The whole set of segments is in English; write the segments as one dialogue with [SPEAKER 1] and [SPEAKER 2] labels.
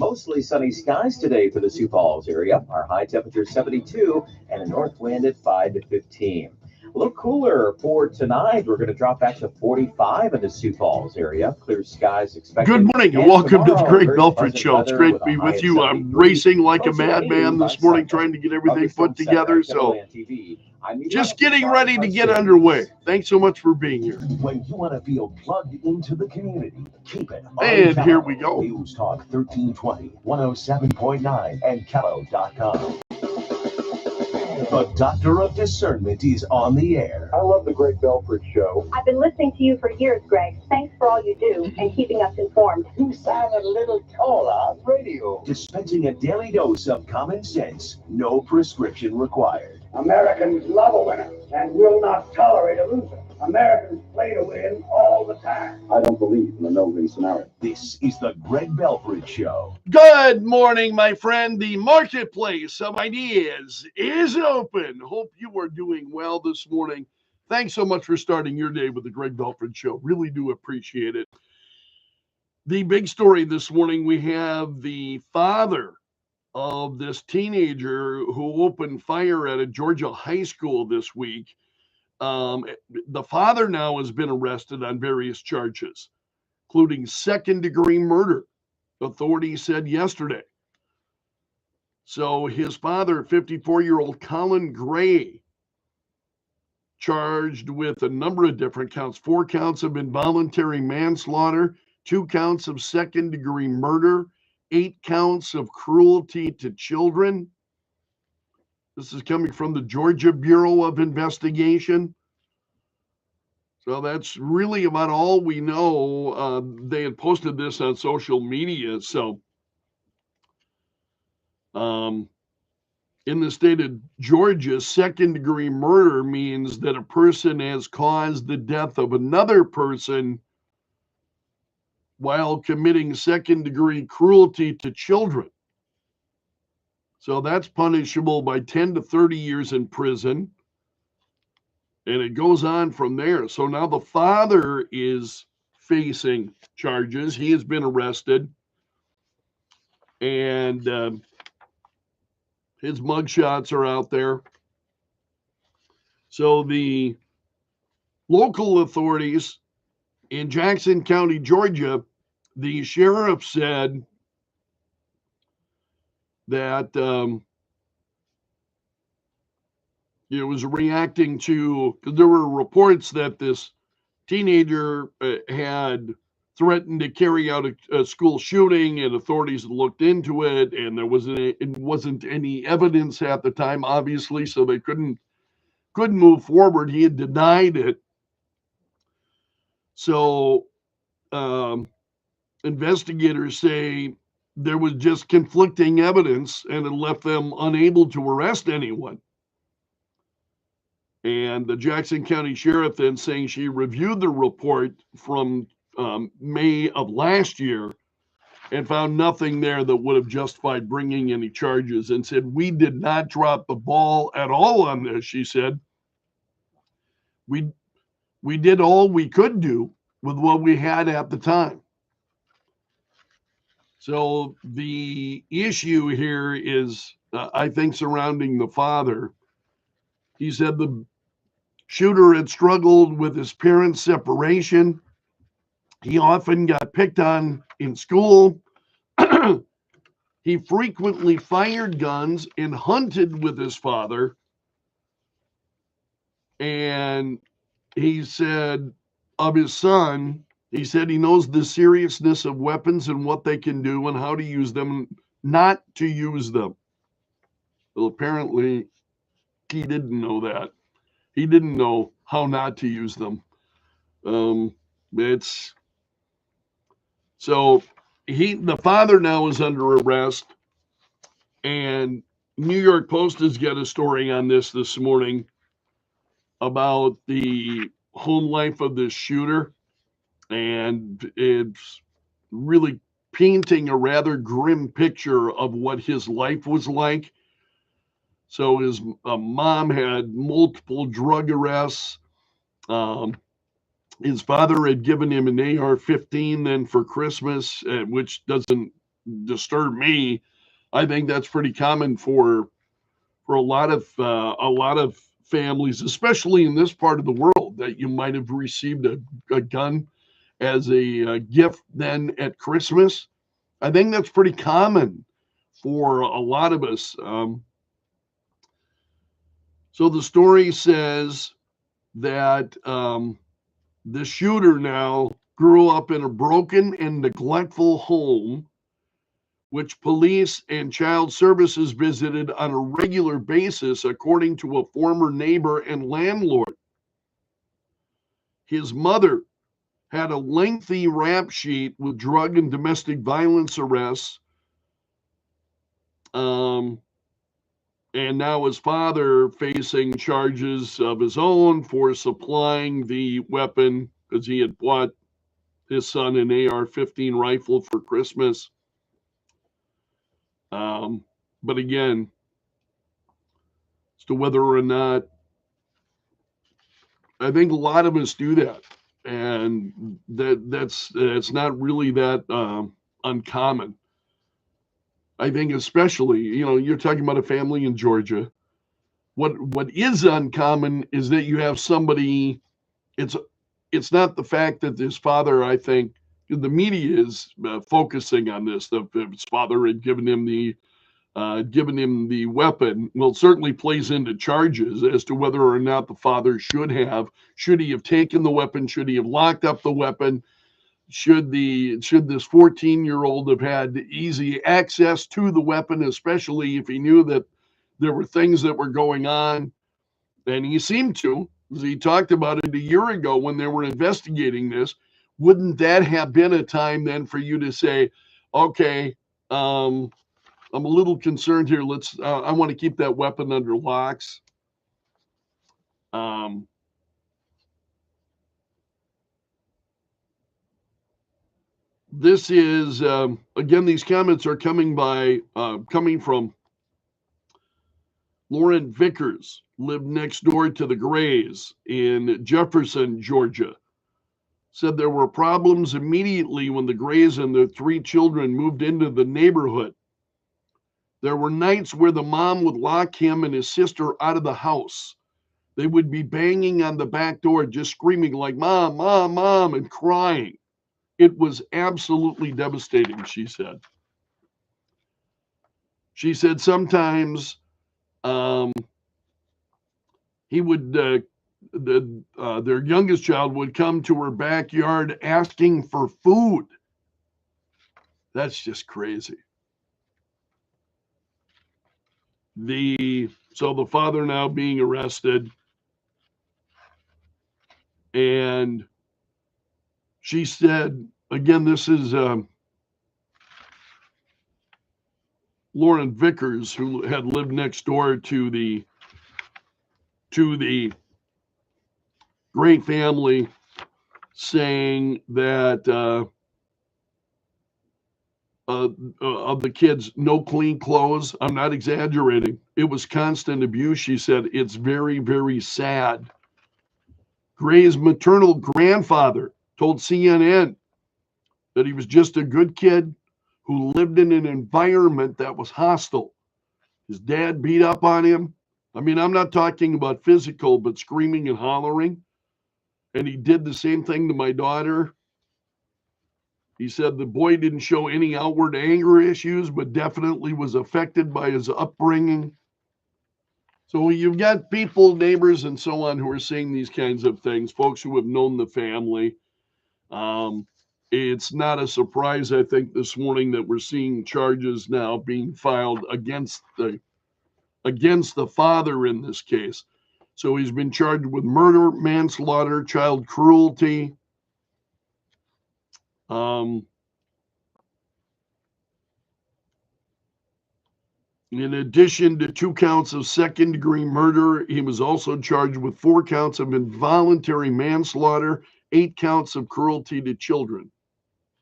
[SPEAKER 1] Mostly sunny skies today for the Sioux Falls area. Our high temperature 72 and a north wind at 5 to 15. A little cooler for tonight. We're going to drop back to 45 in the Sioux Falls area. Clear skies expected.
[SPEAKER 2] Good morning and welcome to the Greg Belfrage Show. It's great to be with you. I'm racing like a madman this morning trying to get everything put together. So just getting ready to get underway. Thanks so much for being here.
[SPEAKER 3] When you want to feel plugged into the community, keep it on.
[SPEAKER 2] And here we go.
[SPEAKER 3] News Talk 1320, 107.9, and Kello.com. The Doctor of Discernment is on the air.
[SPEAKER 4] I love the Greg Belfrage Show.
[SPEAKER 5] I've been listening to you for years, Greg. Thanks for all you do and keeping us informed.
[SPEAKER 4] You sound a little taller on radio.
[SPEAKER 3] Dispensing a daily dose of common sense, no prescription required.
[SPEAKER 4] Americans love a winner and will not tolerate a loser. Americans play to win all the time. I don't believe in the no-win scenario.
[SPEAKER 3] This is the Greg Belfrage Show.
[SPEAKER 2] Good morning, my friend. The marketplace of ideas is open. Hope you are doing well this morning. Thanks so much for starting your day with the Greg Belfrage Show. Really do appreciate it. The big story this morning, we have the father of this teenager who opened fire at a Georgia high school this week. The father now has been arrested on various charges, including second-degree murder, authorities said yesterday. So his father, 54-year-old Colin Gray, charged with a number of different counts, 4 counts of involuntary manslaughter, 2 counts of second-degree murder, 8 counts of cruelty to children. This is coming from the Georgia Bureau of Investigation. So that's really about all we know. They had posted this on social media. So in the state of Georgia, second-degree murder means that a person has caused the death of another person while committing second-degree cruelty to children. So that's punishable by 10 to 30 years in prison. And it goes on from there. So now the father is facing charges. He has been arrested. And his mugshots are out there. So the local authorities in Jackson County, Georgia, the sheriff said that it was reacting to, because there were reports that this teenager had threatened to carry out a school shooting, and authorities looked into it, and there wasn't any evidence at the time, obviously, so they couldn't move forward. He had denied it. So investigators say there was just conflicting evidence, and it left them unable to arrest anyone. And the Jackson County Sheriff then saying she reviewed the report from May of last year and found nothing there that would have justified bringing any charges, and said, we did not drop the ball at all on this. She said, we did all we could do with what we had at the time. So the issue here is, I think, surrounding the father. He said the shooter had struggled with his parents' separation. He often got picked on in school. He frequently fired guns and hunted with his father. And he said of his son, he said he knows the seriousness of weapons and what they can do and how to use them, not to use them. Well, apparently he didn't know that. He didn't know how not to use them. The father now is under arrest, and New York Post has got a story on this morning about the home life of this shooter, and it's really painting a rather grim picture of what his life was like. So his mom had multiple drug arrests. His father had given him an AR-15 then for Christmas, which doesn't disturb me. I think that's pretty common for a lot of families, especially in this part of the world, that you might have received a gun as a gift then at Christmas. I think that's pretty common for a lot of us. So the story says that the shooter now grew up in a broken and neglectful home, which police and child services visited on a regular basis, according to a former neighbor and landlord. His mother had a lengthy rap sheet with drug and domestic violence arrests. And now his father facing charges of his own for supplying the weapon because he had bought his son an AR-15 rifle for Christmas. But again, as to whether or not, I think a lot of us do that, and that's not really that uncommon. I think especially, you're talking about a family in Georgia. What is uncommon is that you have somebody. It's not the fact that his father. I think the media is focusing on this. That his father had given him the weapon. Well, it certainly plays into charges as to whether or not the father should he have taken the weapon, should he have locked up the weapon, should this 14-year-old have had easy access to the weapon, especially if he knew that there were things that were going on. And he seemed to, as he talked about it a year ago when they were investigating this. Wouldn't that have been a time then for you to say, okay, I'm a little concerned here. I want to keep that weapon under locks. This is, again, these comments are coming from Lauren Vickers, lived next door to the Grays in Jefferson, Georgia. Said there were problems immediately when the Grays and their 3 children moved into the neighborhood. There were nights where the mom would lock him and his sister out of the house. They would be banging on the back door, just screaming like, "Mom, Mom, Mom," and crying. It was absolutely devastating, she said. She said sometimes he would, their youngest child would come to her backyard asking for food. That's just crazy. So the father now being arrested, and she said, again, this is Lauren Vickers, who had lived next door to the Great family, saying that of the kids, no clean clothes. I'm not exaggerating. It was constant abuse, she said. It's very, very sad. Gray's maternal grandfather told CNN that he was just a good kid who lived in an environment that was hostile. His dad beat up on him. I mean, I'm not talking about physical, but screaming and hollering. And he did the same thing to my daughter. He said the boy didn't show any outward anger issues, but definitely was affected by his upbringing. So you've got people, neighbors, and so on who are saying these kinds of things, folks who have known the family. It's not a surprise, I think, this morning that we're seeing charges now being filed against the father in this case. So he's been charged with murder, manslaughter, child cruelty. In addition to 2 counts of second-degree murder, he was also charged with 4 counts of involuntary manslaughter, 8 counts of cruelty to children.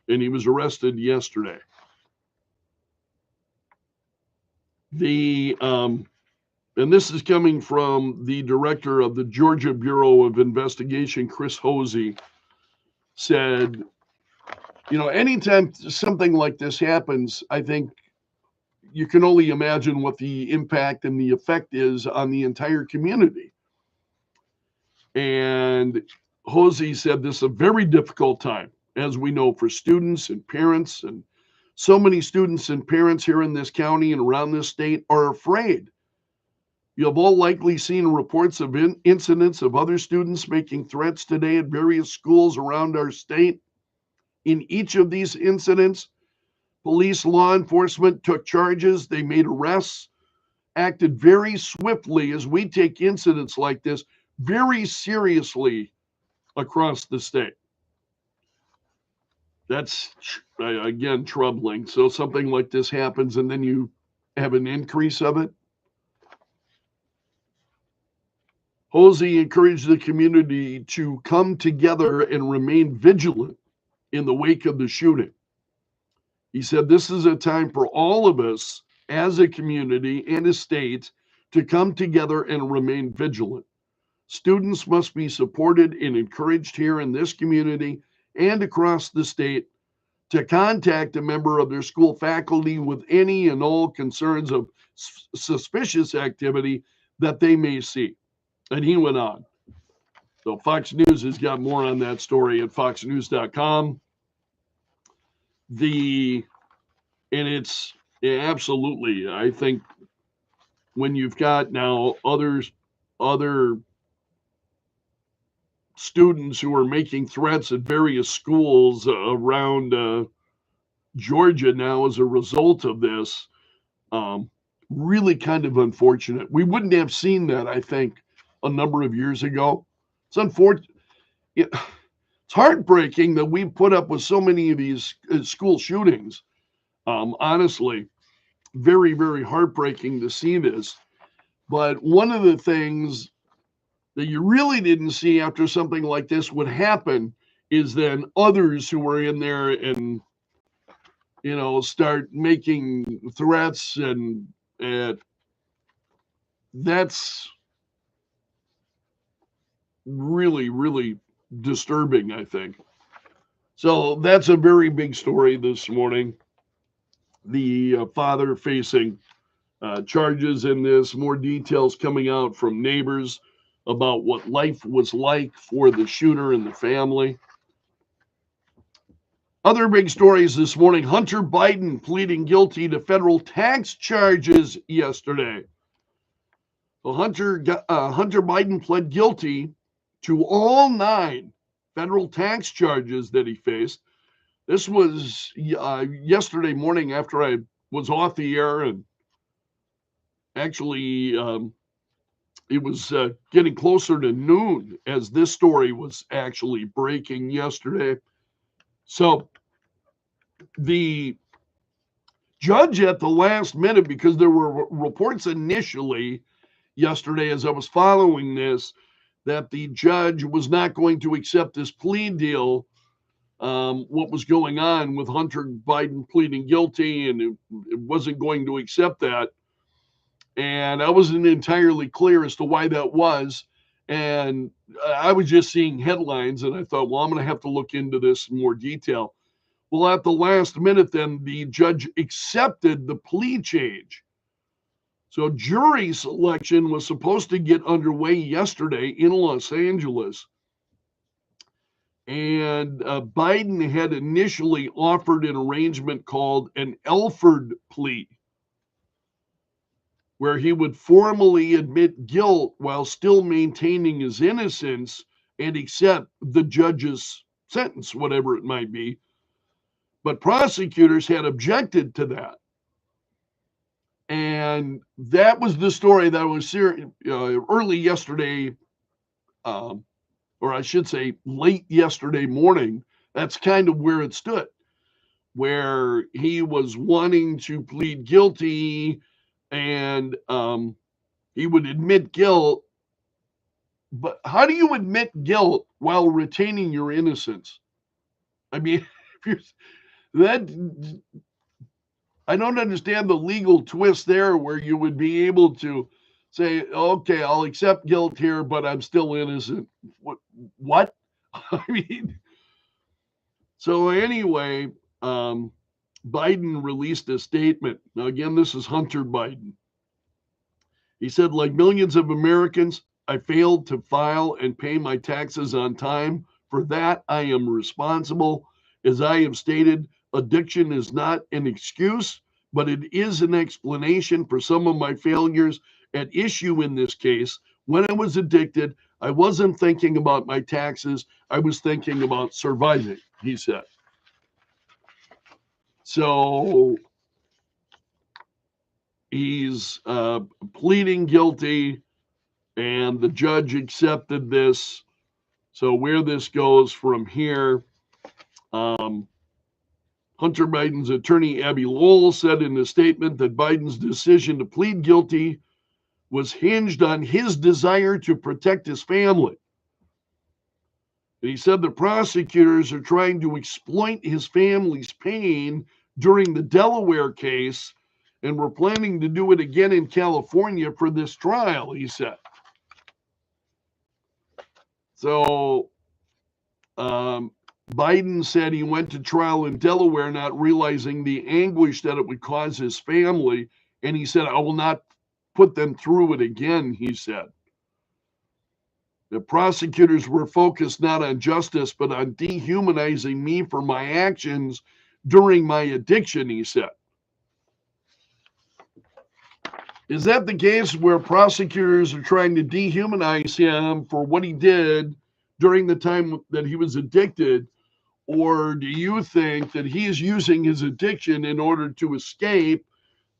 [SPEAKER 2] And he was arrested yesterday. And this is coming from the director of the Georgia Bureau of Investigation, Chris Hosey, said Anytime something like this happens, I think you can only imagine what the impact and the effect is on the entire community. And Jose said this is a very difficult time, as we know, for students and parents. And so many students and parents here in this county and around this state are afraid. You have all likely seen reports of incidents of other students making threats today at various schools around our state. In each of these incidents, police law enforcement took charges, they made arrests, acted very swiftly as we take incidents like this very seriously across the state. That's, again, troubling. So something like this happens and then you have an increase of it. Jose encouraged the community to come together and remain vigilant in the wake of the shooting. He said, this is a time for all of us as a community and a state to come together and remain vigilant. Students must be supported and encouraged here in this community and across the state to contact a member of their school faculty with any and all concerns of suspicious activity that they may see. And he went on. So Fox News has got more on that story at foxnews.com. It's absolutely, I think, when you've got now other students who are making threats at various schools around Georgia now as a result of this, really kind of unfortunate. We wouldn't have seen that, I think, a number of years ago. It's unfortunate. It's heartbreaking that we put up with so many of these school shootings. Honestly, very, very heartbreaking to see this. But one of the things that you really didn't see after something like this would happen is then others who were in there and, start making threats, and that's really, really disturbing, I think. So that's a very big story this morning. The father facing charges in this, more details coming out from neighbors about what life was like for the shooter and the family. Other big stories this morning: Hunter Biden pleading guilty to federal tax charges yesterday. Well, Hunter Biden pled guilty to all 9 federal tax charges that he faced. This was yesterday morning after I was off the air, and actually it was getting closer to noon as this story was actually breaking yesterday. So the judge at the last minute, because there were reports initially yesterday as I was following this, that the judge was not going to accept this plea deal, what was going on with Hunter Biden pleading guilty, and it wasn't going to accept that. And I wasn't entirely clear as to why that was. And I was just seeing headlines, and I thought, well, I'm going to have to look into this in more detail. Well, at the last minute, then the judge accepted the plea change. So jury selection was supposed to get underway yesterday in Los Angeles. And Biden had initially offered an arrangement called an Elford plea, where he would formally admit guilt while still maintaining his innocence and accept the judge's sentence, whatever it might be. But prosecutors had objected to that. And that was the story that was early yesterday, or I should say late yesterday morning. That's kind of where it stood, where he was wanting to plead guilty, and he would admit guilt. But how do you admit guilt while retaining your innocence? I mean, I don't understand the legal twist there, where you would be able to say, okay, I'll accept guilt here, but I'm still innocent. What? I mean, So anyway, Biden released a statement. Now, again, this is Hunter Biden. He said, like millions of Americans, I failed to file and pay my taxes on time. For that, I am responsible. As I have stated, addiction is not an excuse, but it is an explanation for some of my failures. At issue in this case, when I was addicted, I wasn't thinking about my taxes. I was thinking about surviving, he said. So he's pleading guilty, and the judge accepted this. So where this goes from here, Hunter Biden's attorney, Abby Lowell, said in a statement that Biden's decision to plead guilty was hinged on his desire to protect his family. And he said the prosecutors are trying to exploit his family's pain during the Delaware case, and we're planning to do it again in California for this trial, he said. So Biden said he went to trial in Delaware not realizing the anguish that it would cause his family. And he said, I will not put them through it again, he said. The prosecutors were focused not on justice, but on dehumanizing me for my actions during my addiction, he said. Is that the case where prosecutors are trying to dehumanize him for what he did during the time that he was addicted? Or do you think that he is using his addiction in order to escape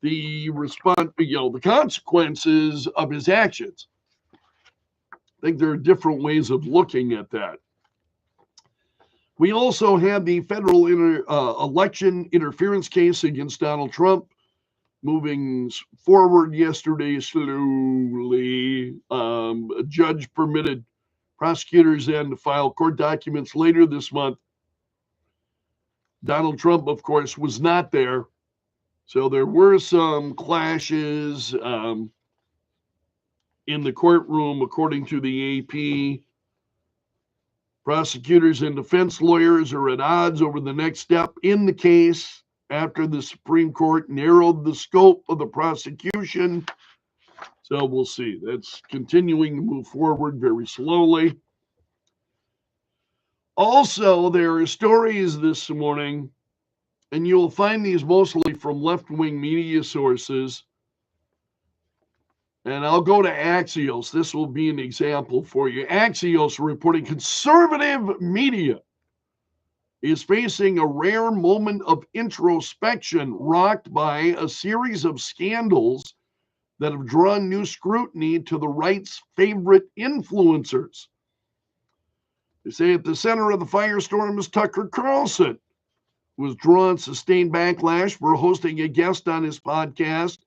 [SPEAKER 2] the the consequences of his actions? I think there are different ways of looking at that. We also had the federal election interference case against Donald Trump moving forward yesterday slowly. A judge permitted prosecutors then to file court documents later this month. Donald Trump, of course, was not there. So there were some clashes in the courtroom, according to the AP. Prosecutors and defense lawyers are at odds over the next step in the case after the Supreme Court narrowed the scope of the prosecution. So we'll see. That's continuing to move forward very slowly. Also, there are stories this morning, and you'll find these mostly from left-wing media sources. And I'll go to Axios. This will be an example for you. Axios reporting conservative media is facing a rare moment of introspection rocked by a series of scandals that have drawn new scrutiny to the right's favorite influencers. They say at the center of the firestorm is Tucker Carlson, who has drawn sustained backlash for hosting a guest on his podcast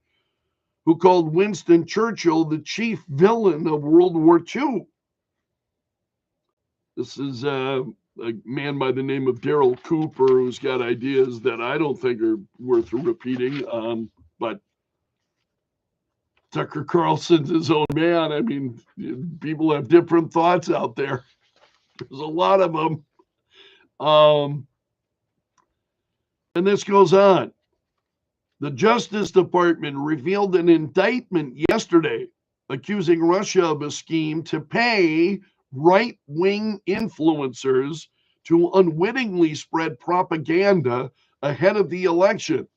[SPEAKER 2] who called Winston Churchill the chief villain of World War II. This is a man by the name of Daryl Cooper who's got ideas that I don't think are worth repeating, but Tucker Carlson's his own man. I mean, people have different thoughts out there. There's a lot of them. And this goes on. The Justice Department revealed an indictment yesterday accusing Russia of a scheme to pay right-wing influencers to unwittingly spread propaganda ahead of the election.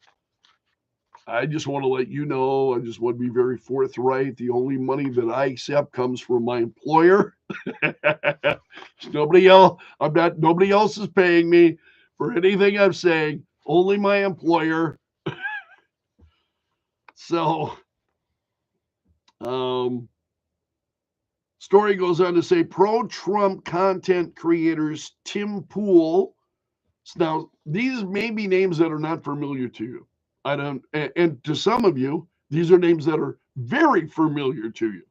[SPEAKER 2] I just want to let you know, I just want to be very forthright. The only money that I accept comes from my employer. Nobody else is paying me for anything I'm saying, only my employer. So, story goes on to say pro-Trump content creators Tim Pool. Now, these may be names that are not familiar to you. And to some of you, these are names that are very familiar to you,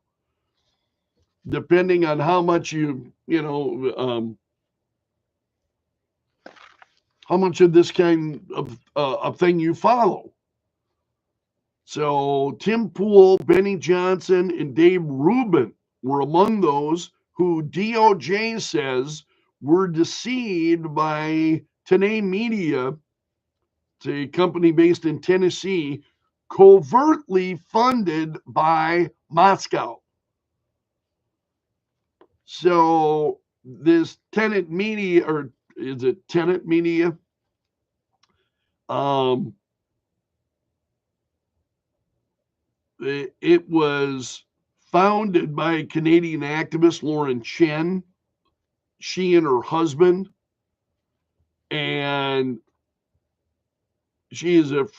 [SPEAKER 2] depending on how much how much of this kind of thing you follow. So Tim Pool, Benny Johnson, and Dave Rubin were among those who DOJ says were deceived by Tenay Media, it's a company based in Tennessee, covertly funded by Moscow. So this Tenet Media, or is it Tenet Media? It was founded by Canadian activist Lauren Chen, she and her husband, and she is has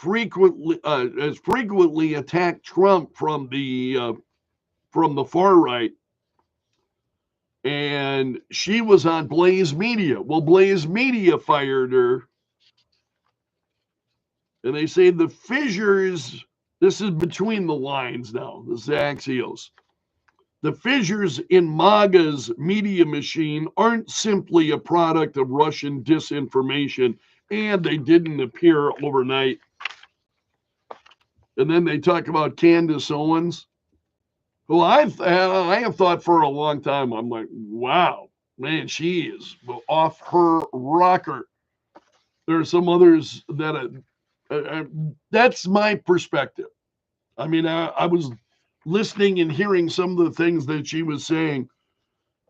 [SPEAKER 2] frequently attacked Trump from the far right, and she was on Blaze Media. Well, Blaze Media fired her, and they say the fissures. This is between the lines now. This is Axios. The fissures in MAGA's media machine aren't simply a product of Russian disinformation, and they didn't appear overnight. And then they talk about Candace Owens, who I have thought for a long time. I'm like, wow, man, she is off her rocker. There are some others that that's my perspective. I mean, I was listening and hearing some of the things that she was saying,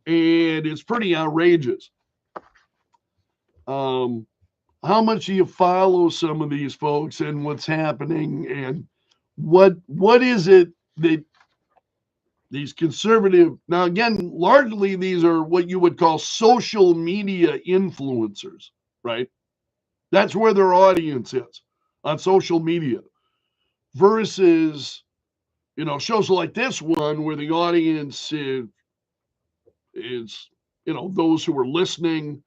[SPEAKER 2] and it's pretty outrageous. How much do you follow some of these folks and what's happening, and what is it that these conservative, now again, largely these are what you would call social media influencers, right? That's where their audience is, on social media, versus shows like this one where the audience is those who are listening,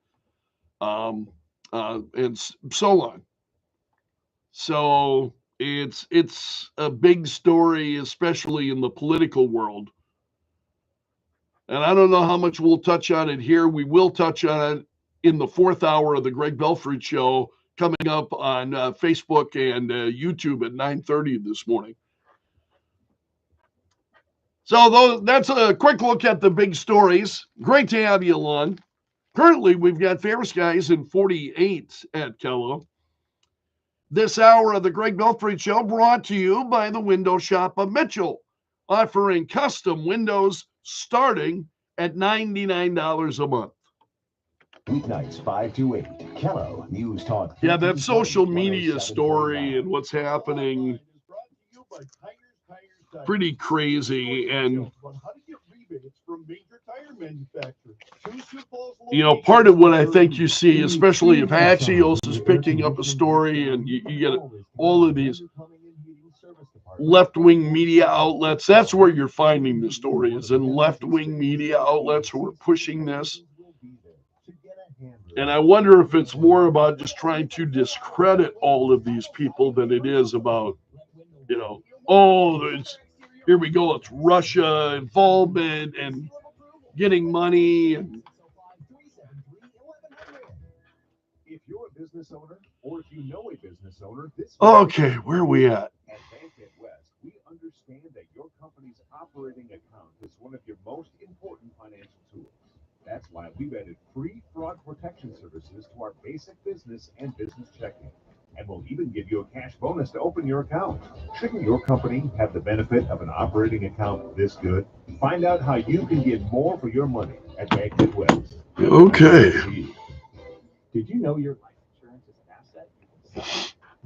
[SPEAKER 2] and so on. So it's a big story, especially in the political world. And I don't know how much we'll touch on it here. We will touch on it in the fourth hour of the Greg Belfrage Show, coming up on Facebook and YouTube at 9:30 this morning. So that's a quick look at the big stories. Great to have you along. Currently, we've got fair skies in 48 at Kello. This hour of the Greg Belfrage Show brought to you by the Window Shop of Mitchell, offering custom windows starting at $99 a month.
[SPEAKER 3] Weeknights 5 to 8. Kello News Talk.
[SPEAKER 2] Yeah, that social media story and what's happening, pretty crazy. And part of what I think you see, especially if Axios is picking up a story and you get all of these left-wing media outlets, that's where you're finding the story, is in left-wing media outlets who are pushing this. And I wonder if it's more about just trying to discredit all of these people than it is about, here we go, it's Russia involvement and getting money. And
[SPEAKER 3] if you're a business owner, or if you know a business owner,
[SPEAKER 2] okay, where are we at?
[SPEAKER 3] At Bank West, we understand that your company's operating account is one of your most important financial tools. That's why we've added free fraud protection services to our basic business and business checking. And we'll even give you a cash bonus to open your account. Shouldn't your company have the benefit of an operating account this good? Find out how you can get more for your money at Bank West.
[SPEAKER 2] Okay.
[SPEAKER 6] Did you know your life insurance is an asset?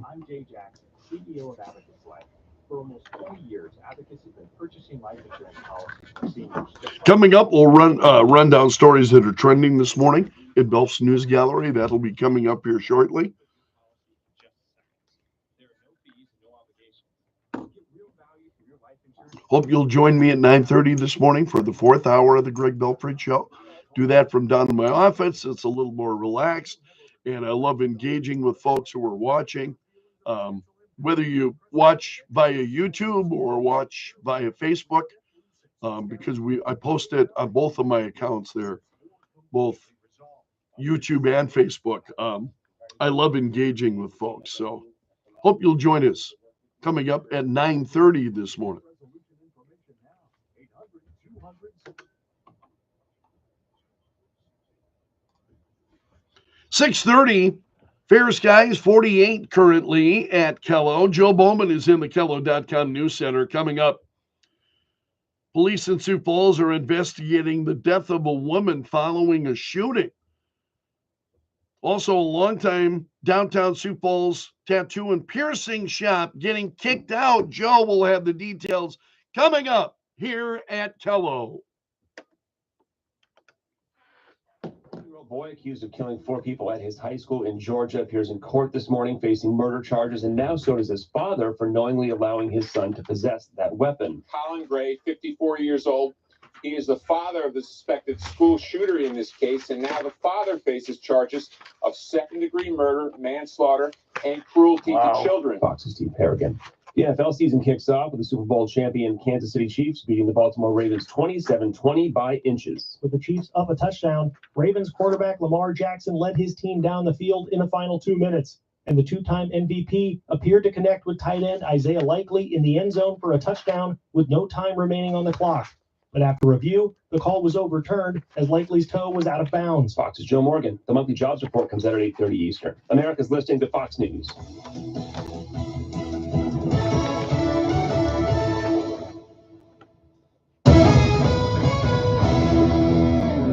[SPEAKER 6] I'm Jay Jackson, CEO of Abacus Life. For almost 20 years, Abacus has been purchasing life insurance policies for seniors.
[SPEAKER 2] Coming up, we'll run down stories that are trending this morning at Belf's News Gallery. That'll be coming up here shortly. Hope you'll join me at 9:30 this morning for the fourth hour of the Greg Belfrage Show. Do that from down in my office. It's a little more relaxed, and I love engaging with folks who are watching. Whether you watch via YouTube or watch via Facebook, because I post it on both of my accounts there, both YouTube and Facebook. I love engaging with folks, so hope you'll join us coming up at 9:30 this morning. 6:30, Fair skies, 48 currently at Kello. Joe Bowman is in the Kello.com News Center. Coming up, police in Sioux Falls are investigating the death of a woman following a shooting. Also, a longtime downtown Sioux Falls tattoo and piercing shop getting kicked out. Joe will have the details coming up here at Kello.
[SPEAKER 7] Boy accused of killing 4 people at his high school in Georgia appears in court this morning facing murder charges, and now so does his father for knowingly allowing his son to possess that weapon.
[SPEAKER 8] Colin Gray, 54 years old. He is the father of the suspected school shooter in this case, and now the father faces charges of second-degree murder, manslaughter, and cruelty to children.
[SPEAKER 7] Fox's Steve Harrigan. The NFL season kicks off with the Super Bowl champion Kansas City Chiefs beating the Baltimore Ravens 27-20 by inches.
[SPEAKER 9] With the Chiefs up a touchdown, Ravens quarterback Lamar Jackson led his team down the field in the final 2 minutes. And the 2-time MVP appeared to connect with tight end Isaiah Likely in the end zone for a touchdown with no time remaining on the clock. But after review, the call was overturned as Likely's toe was out of bounds.
[SPEAKER 7] Fox's Joe Morgan. The monthly jobs report comes out at 8:30 Eastern. America's listening to Fox News.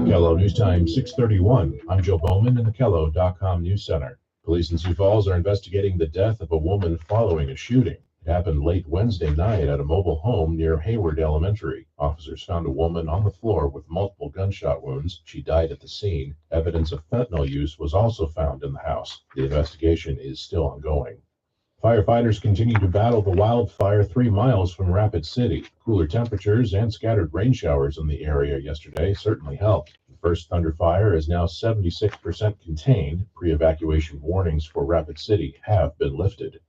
[SPEAKER 10] Kello News Time 6:31. I'm Joe Bowman in the Kello.com News Center. Police in Sioux Falls are investigating the death of a woman following a shooting. It happened late Wednesday night at a mobile home near Hayward Elementary. Officers found a woman on the floor with multiple gunshot wounds. She died at the scene. Evidence of fentanyl use was also found in the house. The investigation is still ongoing. Firefighters continue to battle the wildfire 3 miles from Rapid City. Cooler temperatures and scattered rain showers in the area yesterday certainly helped. The first Thunder Fire is now 76% contained. Pre-evacuation warnings for Rapid City have been lifted.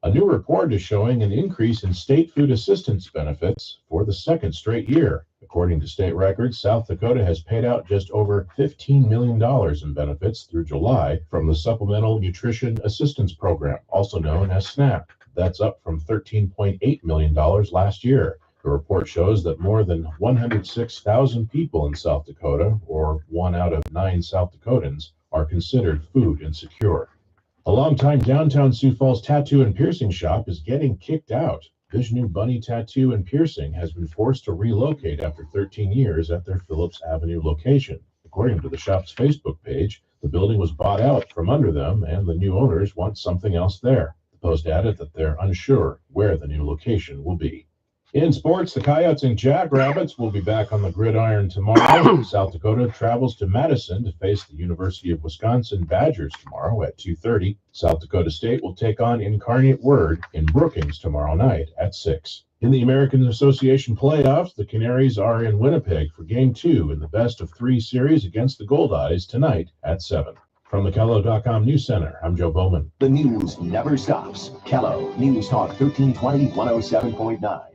[SPEAKER 10] A new report is showing an increase in state food assistance benefits for the second straight year. According to state records, South Dakota has paid out just over $15 million in benefits through July from the Supplemental Nutrition Assistance Program, also known as SNAP. That's up from $13.8 million last year. The report shows that more than 106,000 people in South Dakota, or 1 out of 9 South Dakotans, are considered food insecure. A longtime downtown Sioux Falls tattoo and piercing shop is getting kicked out. Vishnu Bunny Tattoo and Piercing has been forced to relocate after 13 years at their Phillips Avenue location. According to the shop's Facebook page, the building was bought out from under them and the new owners want something else there. The post added that they're unsure where the new location will be. In sports, the Coyotes and Jackrabbits will be back on the gridiron tomorrow. South Dakota travels to Madison to face the University of Wisconsin Badgers tomorrow at 2:30. South Dakota State will take on Incarnate Word in Brookings tomorrow night at 6. In the American Association playoffs, the Canaries are in Winnipeg for Game 2 in the best-of-3 series against the Goldeyes tonight at 7. From the Kello.com News Center, I'm Joe Bowman.
[SPEAKER 11] The news never stops. Kello News Talk 1320 107.9.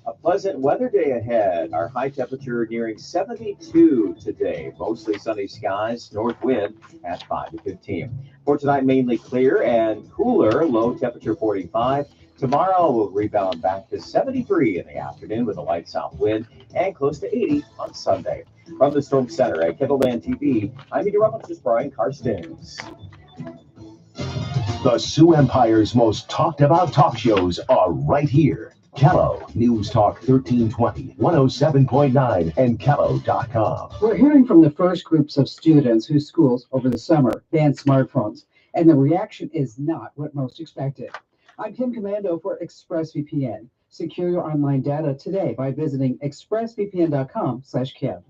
[SPEAKER 1] A pleasant weather day ahead. Our high temperature nearing 72 today. Mostly sunny skies, north wind at 5 to 15. For tonight, mainly clear and cooler, low temperature 45. Tomorrow we'll rebound back to 73 in the afternoon with a light south wind and close to 80 on Sunday. From the Storm Center at Kettleland TV, I'm meteorologist Brian Karstens.
[SPEAKER 11] The Sioux Empire's most talked about talk shows are right here. Kello News Talk 1320, 107.9, and Kello.com.
[SPEAKER 12] We're hearing from the first groups of students whose schools over the summer banned smartphones, and the reaction is not what most expected. I'm Kim Commando for ExpressVPN. Secure your online data today by visiting expressvpn.com/Kim.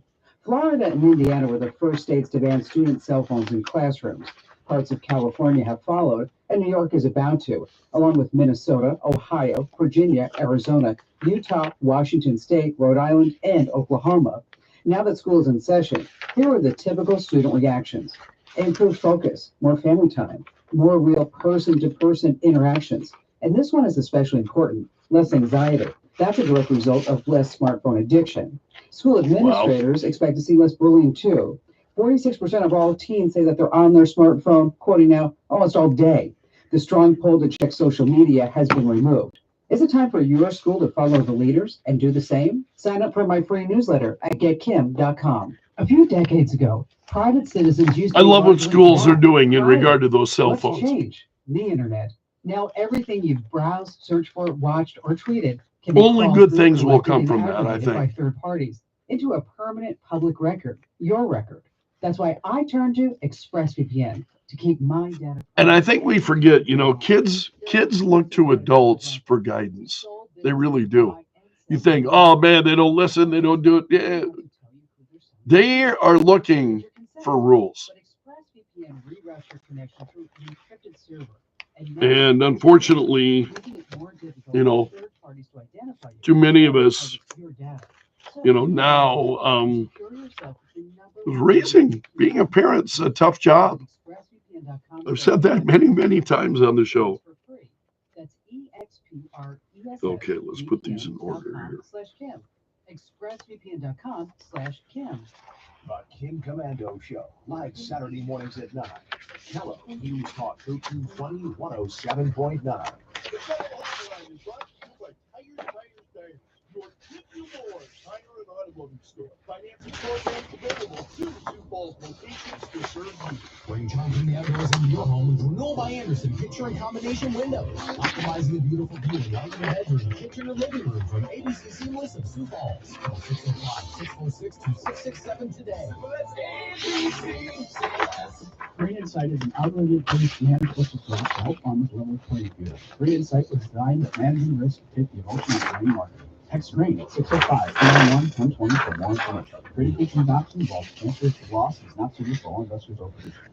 [SPEAKER 12] Florida and Indiana were the first states to ban student cell phones in classrooms. Parts of California have followed, and New York is about to, along with Minnesota, Ohio, Virginia, Arizona, Utah, Washington State, Rhode Island, and Oklahoma. Now that school is in session, here are the typical student reactions. Improved focus, more family time, more real person-to-person interactions. And this one is especially important, less anxiety. That's a direct result of less smartphone addiction. School administrators expect to see less bullying too. 46% of all teens say that they're on their smartphone, quoting now, almost all day. The strong pull to check social media has been removed. Is it time for your school to follow the leaders and do the same? Sign up for my free newsletter at getkim.com. A few decades ago, private citizens used to
[SPEAKER 2] I
[SPEAKER 12] be
[SPEAKER 2] love what
[SPEAKER 12] largely
[SPEAKER 2] schools are
[SPEAKER 12] forgotten.
[SPEAKER 2] doing in
[SPEAKER 12] Private.
[SPEAKER 2] regard to those cell
[SPEAKER 12] What's
[SPEAKER 2] phones.
[SPEAKER 12] changed? The internet. Now everything you've browsed, searched for, watched, or tweeted can
[SPEAKER 2] Only
[SPEAKER 12] crawled
[SPEAKER 2] good
[SPEAKER 12] through,
[SPEAKER 2] things will
[SPEAKER 12] collected,
[SPEAKER 2] come
[SPEAKER 12] and
[SPEAKER 2] from that, I
[SPEAKER 12] aggregated by
[SPEAKER 2] think.
[SPEAKER 12] third parties into a permanent public record, your record. That's why I turn to ExpressVPN to keep my data.
[SPEAKER 2] And I think we forget, kids look to adults for guidance. They really do. You think, oh man, they don't listen, they don't do it. Yeah. They are looking for rules.
[SPEAKER 12] ExpressVPN reroutes your connection through an encrypted server.
[SPEAKER 2] And unfortunately, too many of us, now being a parent's a tough job. I've said that many, many times on the show. Okay, let's put these in order here.
[SPEAKER 12] ExpressVPN.com/Kim.
[SPEAKER 11] The Kim Commando Show, live Saturday mornings at 9. Hello, News Talk 1320 107.9.
[SPEAKER 2] Your Tip You More Tire and Automotive Store. Financing programs available to Sioux Falls locations to serve you.
[SPEAKER 13] Bring John to the outdoors into your home with Renewal by Anderson Picture and Combination Windows. Optimizing the beautiful view of your bedroom, kitchen, or living room from ABC Seamless of Sioux Falls. Call 605-646-2667 today.
[SPEAKER 6] Green Insight is an outwardly-based managed support to help farmers level the playing field. Green Insight was designed with managing risk to take the emotion of grain marketing. Text GRAIN at 605-391-1020 for more information. Creative Features option involves transfers to loss and is not suitable for all investors or producers.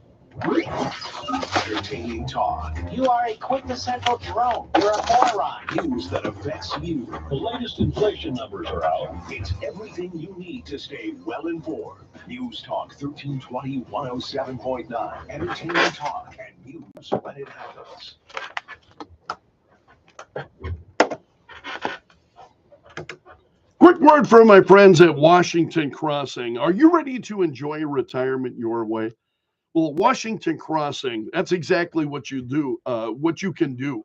[SPEAKER 11] Entertaining talk.
[SPEAKER 4] You are a quintessential drone. You're a moron.
[SPEAKER 11] News that affects you.
[SPEAKER 4] The latest inflation numbers are out.
[SPEAKER 11] It's everything you need to stay well informed. News Talk 1320 107.9. Entertaining talk and news when it happens.
[SPEAKER 2] Quick word from my friends at Washington Crossing. Are you ready to enjoy retirement your way? Well, Washington Crossing, that's exactly what you do, what you can do.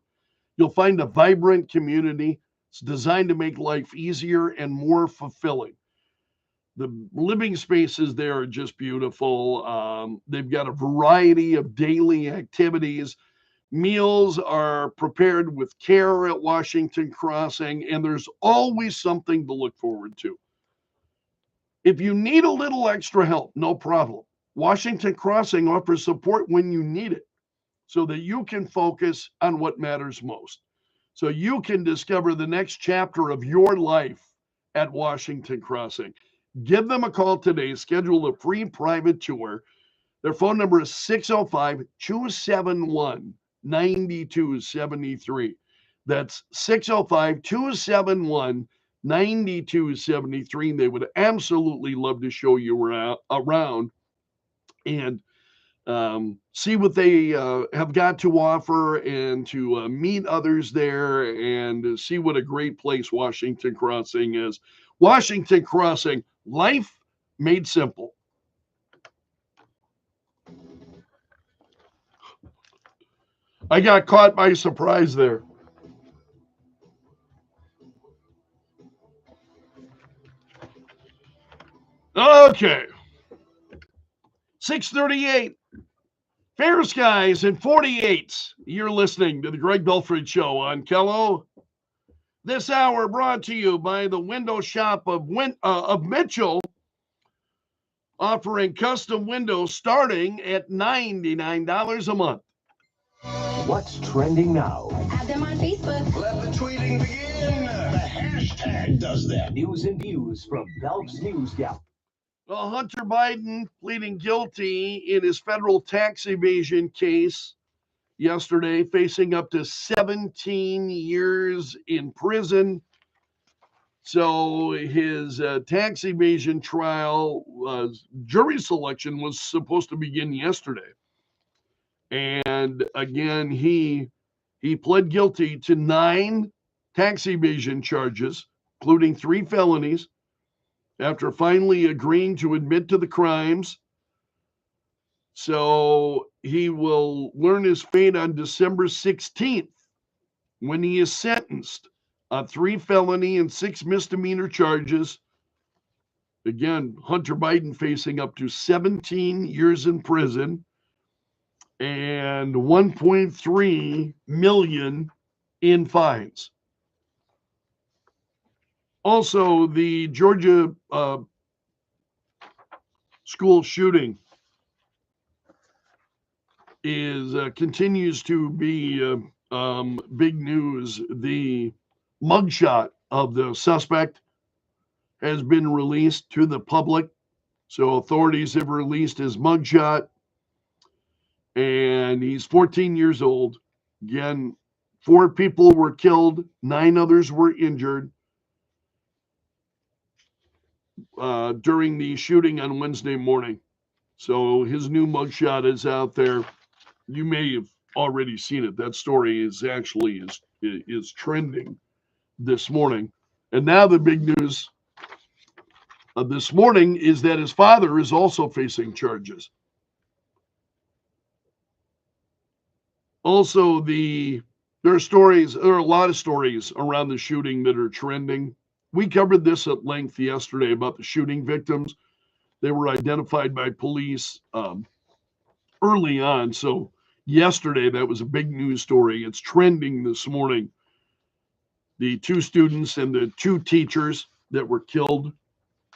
[SPEAKER 2] You'll find a vibrant community. It's designed to make life easier and more fulfilling. The living spaces there are just beautiful. They've got a variety of daily activities. Meals are prepared with care at Washington Crossing, and there's always something to look forward to. If you need a little extra help, no problem. Washington Crossing offers support when you need it so that you can focus on what matters most. So you can discover the next chapter of your life at Washington Crossing. Give them a call today. Schedule a free private tour. Their phone number is 605-271-9273. That's 605-271-9273. They would absolutely love to show you around and see what they have got to offer and to meet others there and see what a great place Washington Crossing is. Washington Crossing, life made simple. I got caught by surprise there. Okay. 638. Fair skies and 48. You're listening to the Greg Belfrage Show on Kello. This hour brought to you by the window shop of Mitchell, offering custom windows starting at $99 a month.
[SPEAKER 11] What's trending now?
[SPEAKER 14] Add them on Facebook.
[SPEAKER 11] Let the tweeting begin. The hashtag does that. News and views from Belf's News Gallery.
[SPEAKER 2] Well, Hunter Biden pleading guilty in his federal tax evasion case yesterday, facing up to 17 years in prison. So his tax evasion trial, jury selection was supposed to begin yesterday. And again, he pled guilty to 9 tax evasion charges, including 3 felonies, after finally agreeing to admit to the crimes. So he will learn his fate on December 16th when he is sentenced on 3 felony and 6 misdemeanor charges Again, Hunter Biden facing up to 17 years in prison and 1.3 million in fines. Also, the Georgia school shooting continues to be big news. The mugshot of the suspect has been released to the public. So authorities have released his mugshot, and he's 14 years old. Again, 4 people were killed, 9 others were injured during the shooting on Wednesday morning. So his new mugshot is out there. You may have already seen it. That story is actually is trending this morning. And now the big news of this morning is that his father is also facing charges. Also, there are a lot of stories around the shooting that are trending. We covered this at length yesterday about the shooting victims. They were identified by police early on. So yesterday, that was a big news story. It's trending this morning. The 2 students and the 2 teachers that were killed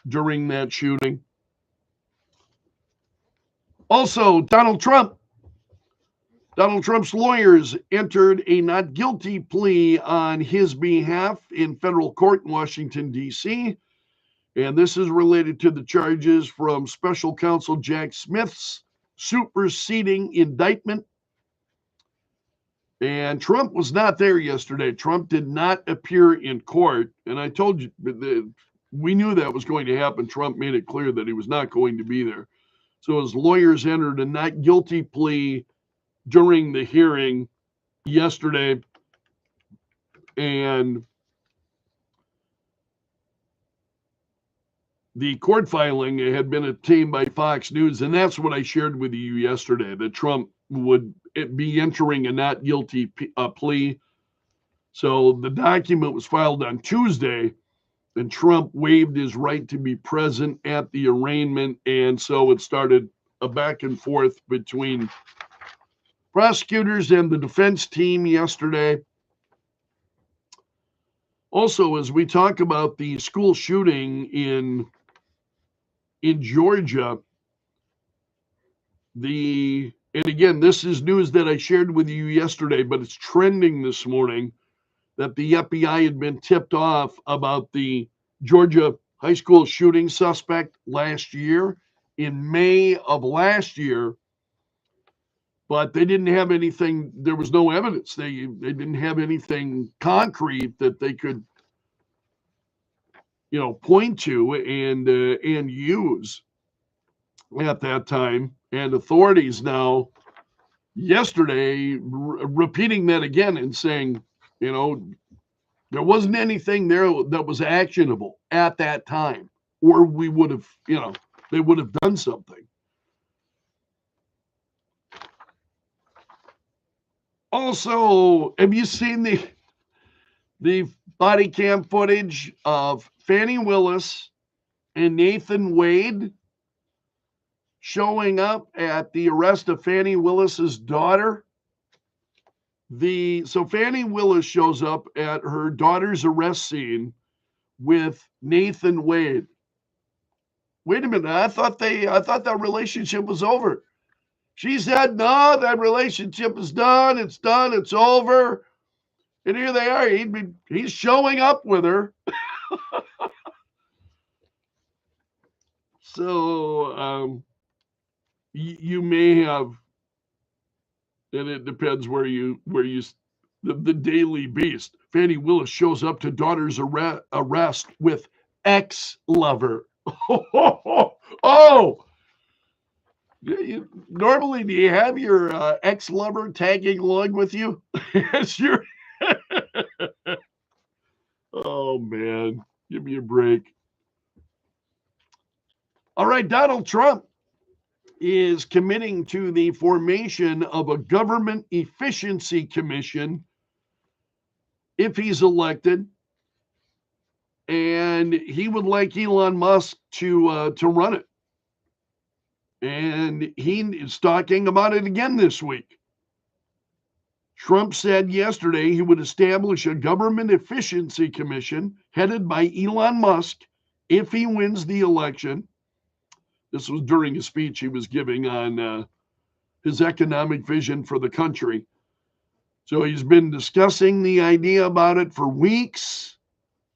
[SPEAKER 2] during that shooting. Also, Donald Trump's lawyers entered a not guilty plea on his behalf in federal court in Washington, D.C. And this is related to the charges from special counsel Jack Smith's superseding indictment. And Trump was not there yesterday. Trump did not appear in court. And I told you, we knew that was going to happen. Trump made it clear that he was not going to be there. So his lawyers entered a not guilty plea during the hearing yesterday. And the court filing had been obtained by Fox News. And that's what I shared with you yesterday, that Trump would be entering a not guilty plea. So the document was filed on Tuesday, and Trump waived his right to be present at the arraignment. And so it started a back and forth between prosecutors and the defense team yesterday. Also, as we talk about the school shooting in Georgia, and again, this is news that I shared with you yesterday, but it's trending this morning, that the FBI had been tipped off about the Georgia high school shooting suspect last year, in May of last year, but they didn't have anything. There was no evidence. They didn't have anything concrete that they could, point to and use at that time. And authorities now, yesterday, repeating that again and saying, there wasn't anything there that was actionable at that time, or we would have, they would have done something. Also, have you seen the body cam footage of Fannie Willis and Nathan Wade showing up at the arrest of Fannie Willis's daughter? So Fannie Willis shows up at her daughter's arrest scene with Nathan Wade. Wait a minute, I thought that relationship was over. She said, no, that relationship is done. It's done. It's over. And here they are. He's showing up with her. So you may have, and it depends where you the Daily Beast. Fannie Willis shows up to daughter's arrest with ex-lover. Oh. Normally, do you have your ex-lover tagging along with you? Oh, man. Give me a break. All right, Donald Trump is committing to the formation of a government efficiency commission if he's elected. and he would like Elon Musk to run it. And he is talking about it again this week. Trump said yesterday he would establish a government efficiency commission headed by Elon Musk if he wins the election. This was during a speech he was giving on his economic vision for the country. So he's been discussing the idea about it for weeks.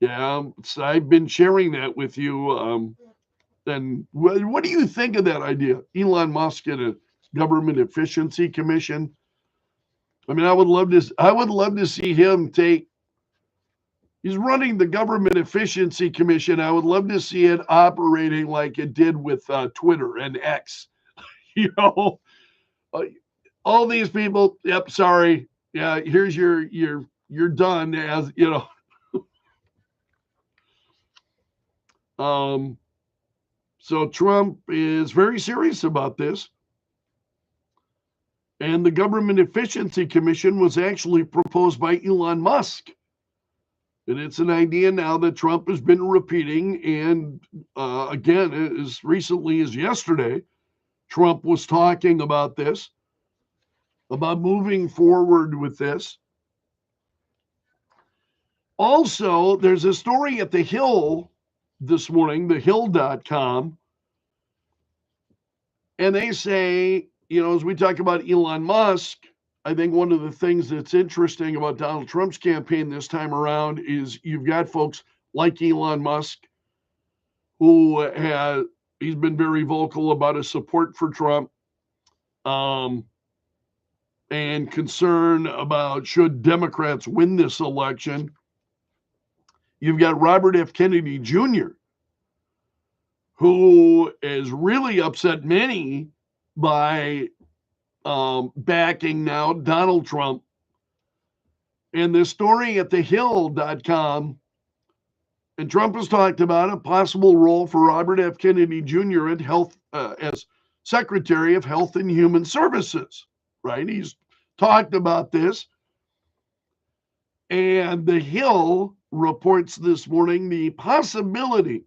[SPEAKER 2] Yeah, so I've been sharing that with you. And what do you think of that idea? Elon Musk and a government efficiency commission. I mean, I would love to see him take. He's running the government efficiency commission. I would love to see it operating like it did with Twitter and X. You know, all these people. Yep, sorry. Yeah, here's you're done. As you know. So Trump is very serious about this. And the Government Efficiency Commission was actually proposed by Elon Musk. And it's an idea now that Trump has been repeating. And again, as recently as yesterday, Trump was talking about this, about moving forward with this. Also, there's a story at The Hill this morning, thehill.com. And they say, you know, as we talk about Elon Musk, I think one of the things that's interesting about Donald Trump's campaign this time around is you've got folks like Elon Musk who he's been very vocal about his support for Trump and concern about should Democrats win this election. You've got Robert F. Kennedy Jr., who has really upset many by backing now Donald Trump. And this story at thehill.com, and Trump has talked about a possible role for Robert F. Kennedy Jr. at health as Secretary of Health and Human Services, right? He's talked about this. And The Hill reports this morning the possibility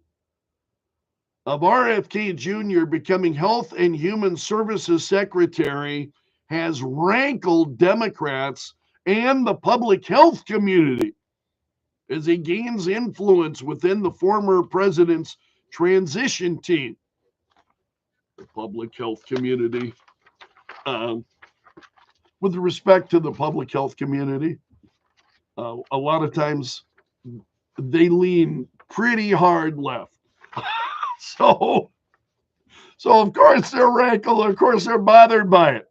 [SPEAKER 2] of RFK Jr. becoming Health and Human Services Secretary has rankled Democrats and the public health community as he gains influence within the former president's transition team. The public health community. With respect to the public health community, a lot of times they lean pretty hard left. So of course they're rankled, of course they're bothered by it.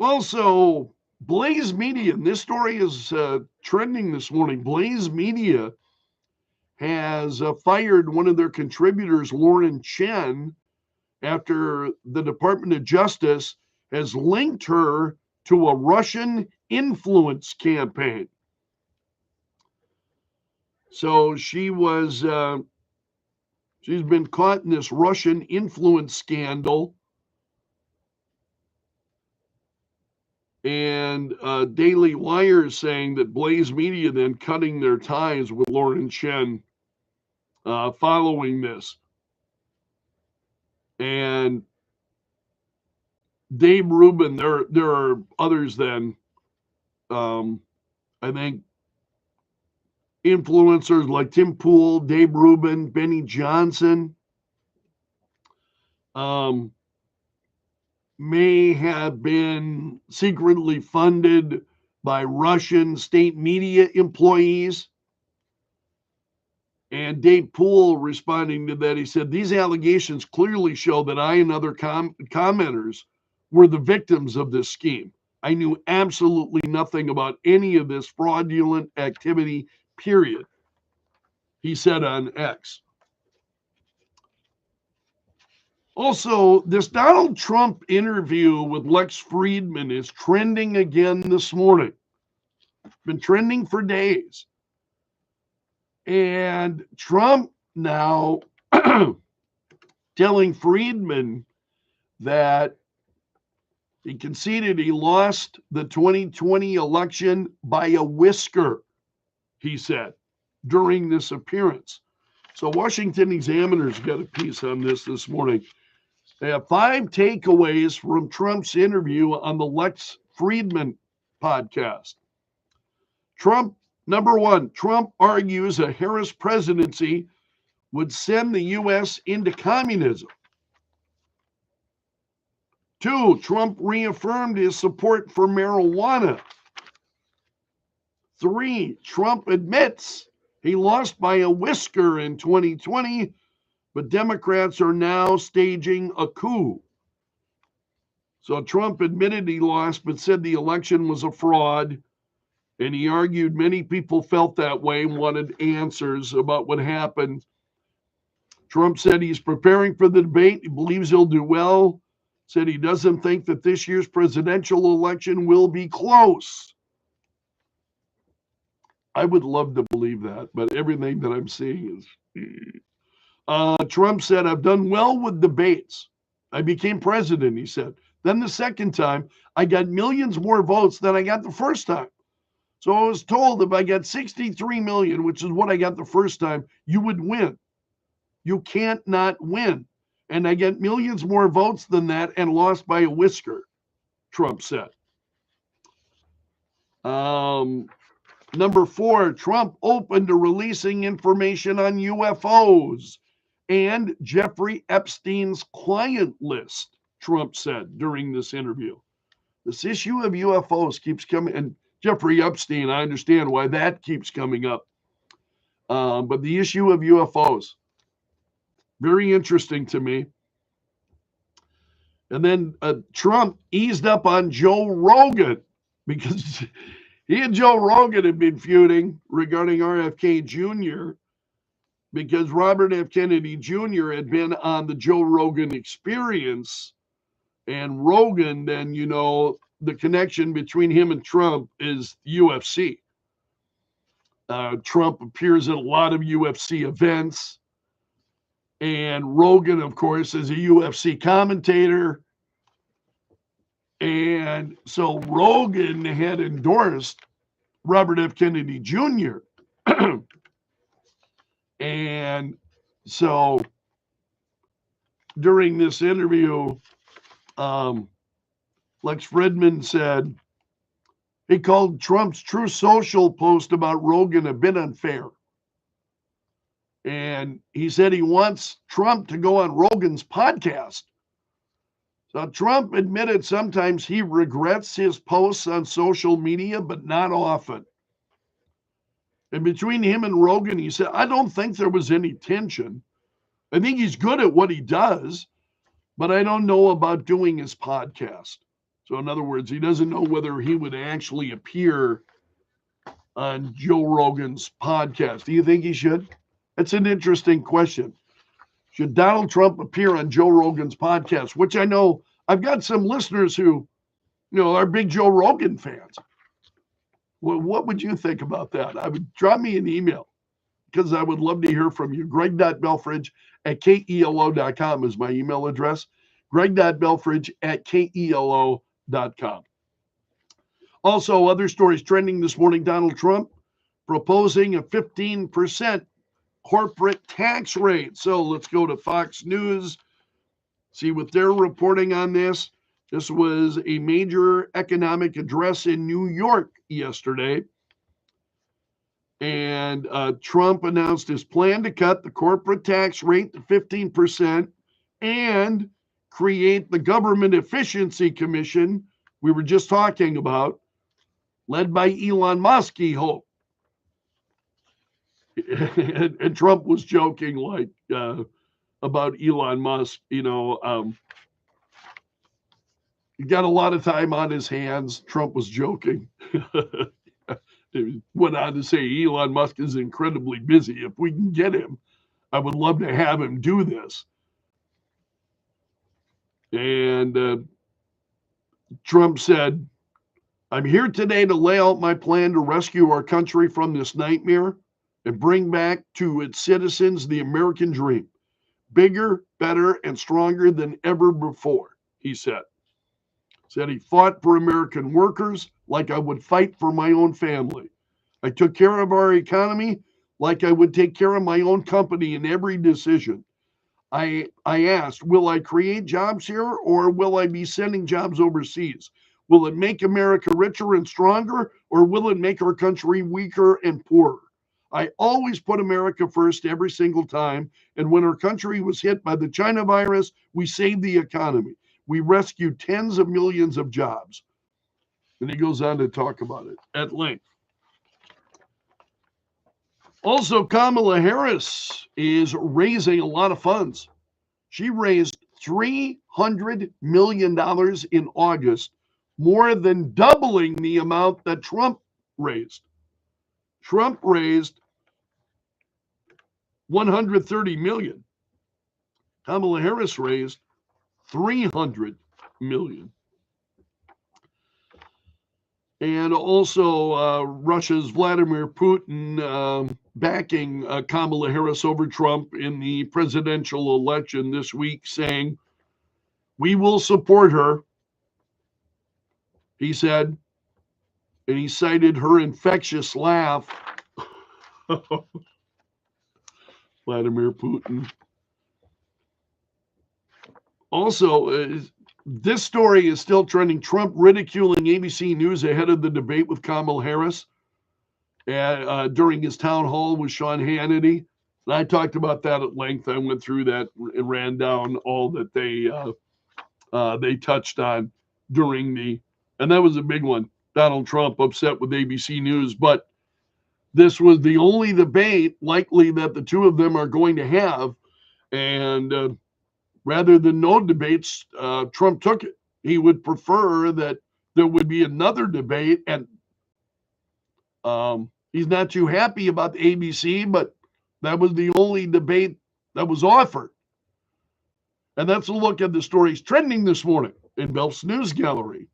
[SPEAKER 2] Also, Blaze Media, and this story is trending this morning. Blaze Media has fired one of their contributors, Lauren Chen, after the Department of Justice has linked her to a Russian influence campaign. So she's been caught in this Russian influence scandal. And Daily Wire is saying that Blaze Media then cutting their ties with Lauren Chen following this. And Dave Rubin, there are others then, I think, influencers like Tim Pool, Dave Rubin, Benny Johnson, may have been secretly funded by Russian state media employees. And Dave Poole responding to that, he said, these allegations clearly show that I and other commenters were the victims of this scheme. I knew absolutely nothing about any of this fraudulent activity, period, he said on X. Also, this Donald Trump interview with Lex Friedman is trending again this morning. Been trending for days. And Trump now telling Friedman that he conceded he lost the 2020 election by a whisker. he said, during this appearance. So Washington Examiner's got a piece on this morning. They have 5 takeaways from Trump's interview on the Lex Friedman podcast. Number 1, Trump argues a Harris presidency would send the U.S. into communism. 2, Trump reaffirmed his support for marijuana. 3, Trump admits he lost by a whisker in 2020, but Democrats are now staging a coup. So Trump admitted he lost, but said the election was a fraud. And he argued many people felt that way and wanted answers about what happened. Trump said he's preparing for the debate. He believes he'll do well. Said he doesn't think that this year's presidential election will be close. I would love to believe that, but everything that I'm seeing is... Trump said, I've done well with debates. I became president, he said. Then the second time, I got millions more votes than I got the first time. So I was told if I got 63 million, which is what I got the first time, you would win. You can't not win. And I get millions more votes than that and lost by a whisker, Trump said. Number 4, Trump open to releasing information on UFOs and Jeffrey Epstein's client list, Trump said during this interview. This issue of UFOs keeps coming, and Jeffrey Epstein, I understand why that keeps coming up. But the issue of UFOs, very interesting to me. And then Trump eased up on Joe Rogan because he and Joe Rogan had been feuding regarding RFK Jr. because Robert F. Kennedy Jr. had been on the Joe Rogan Experience. And Rogan, then, you know, the connection between him and Trump is UFC. Trump appears at a lot of UFC events. And Rogan, of course, is a UFC commentator. And so Rogan had endorsed Robert F. Kennedy Jr. And so during this interview, Lex Friedman said he called Trump's True Social post about Rogan a bit unfair. And he said he wants Trump to go on Rogan's podcast. So Trump admitted sometimes he regrets his posts on social media, but not often. And between him and Rogan, he said, I don't think there was any tension. I think he's good at what he does, but I don't know about doing his podcast. So in other words, he doesn't know whether he would actually appear on Joe Rogan's podcast. Do you think he should? That's an interesting question. Should Donald Trump appear on Joe Rogan's podcast? Which I know I've got some listeners who, you know, are big Joe Rogan fans. Well, what would you think about that? I would drop me an email because I would love to hear from you. Greg.Belfrage@KELO.com is my email address. Greg.Belfrage@KELO.com. Also, other stories trending this morning. Donald Trump proposing a 15% corporate tax rate. So let's go to Fox News, see what they're reporting on this. This was a major economic address in New York yesterday. And Trump announced his plan to cut the corporate tax rate to 15% and create the Government Efficiency Commission we were just talking about, led by Elon Musk, he hoped. And Trump was joking like about Elon Musk, you know, he got a lot of time on his hands. Trump was joking. He went on to say Elon Musk is incredibly busy. If we can get him, I would love to have him do this. And Trump said, I'm here today to lay out my plan to rescue our country from this nightmare and bring back to its citizens the American dream. Bigger, better, and stronger than ever before, he said. Said he fought for American workers like I would fight for my own family. I took care of our economy like I would take care of my own company in every decision. I asked, will I create jobs here or will I be sending jobs overseas? Will it make America richer and stronger or will it make our country weaker and poorer? I always put America first every single time. And when our country was hit by the China virus, we saved the economy. We rescued tens of millions of jobs. And he goes on to talk about it at length. Also, Kamala Harris is raising a lot of funds. She raised $300 million in August, more than doubling the amount that Trump raised. Trump raised $130 million. Kamala Harris raised $300 million. And also Russia's Vladimir Putin backing Kamala Harris over Trump in the presidential election this week, saying, we will support her, he said, and he cited her infectious laugh. Vladimir Putin. Also, this story is still trending. Trump ridiculing ABC News ahead of the debate with Kamala Harris during his town hall with Sean Hannity. And I talked about that at length. I went through that and ran down all that they touched on during and that was a big one. Donald Trump upset with ABC News, but this was the only debate likely that the two of them are going to have. And rather than no debates, Trump took it. He would prefer that there would be another debate. And he's not too happy about the ABC, but that was the only debate that was offered. And that's a look at the stories trending this morning in Belf's News Gallery.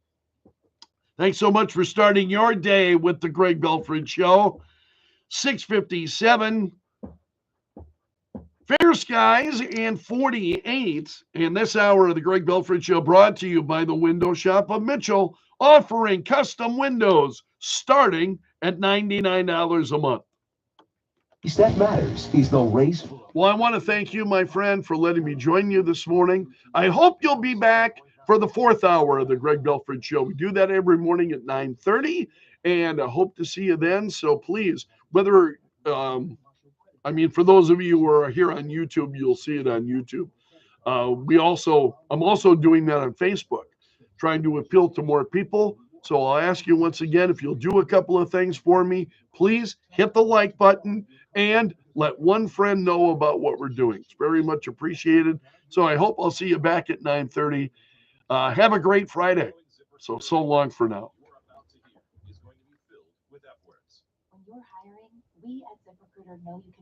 [SPEAKER 2] Thanks so much for starting your day with the Greg Belfrage Show. 6:57. Fair skies and 48. And this hour of the Greg Belfrage Show brought to you by the Window Shop of Mitchell, offering custom windows starting at $99 a month.
[SPEAKER 11] That matters. He's the race.
[SPEAKER 2] Well, I want to thank you, my friend, for letting me join you this morning. I hope you'll be back for the fourth hour of the Greg Belfrage Show. We do that every morning at 9:30, and I hope to see you then. So please, whether for those of you who are here on YouTube, you'll see it on YouTube. I'm also doing that on Facebook, trying to appeal to more people. So I'll ask you once again, if you'll do a couple of things for me, please hit the like button and let one friend know about what we're doing. It's very much appreciated. So I hope I'll see you back at 9:30. Have a great Friday. So long for now.
[SPEAKER 14] When you're hiring, we at ZipRecruiter know you can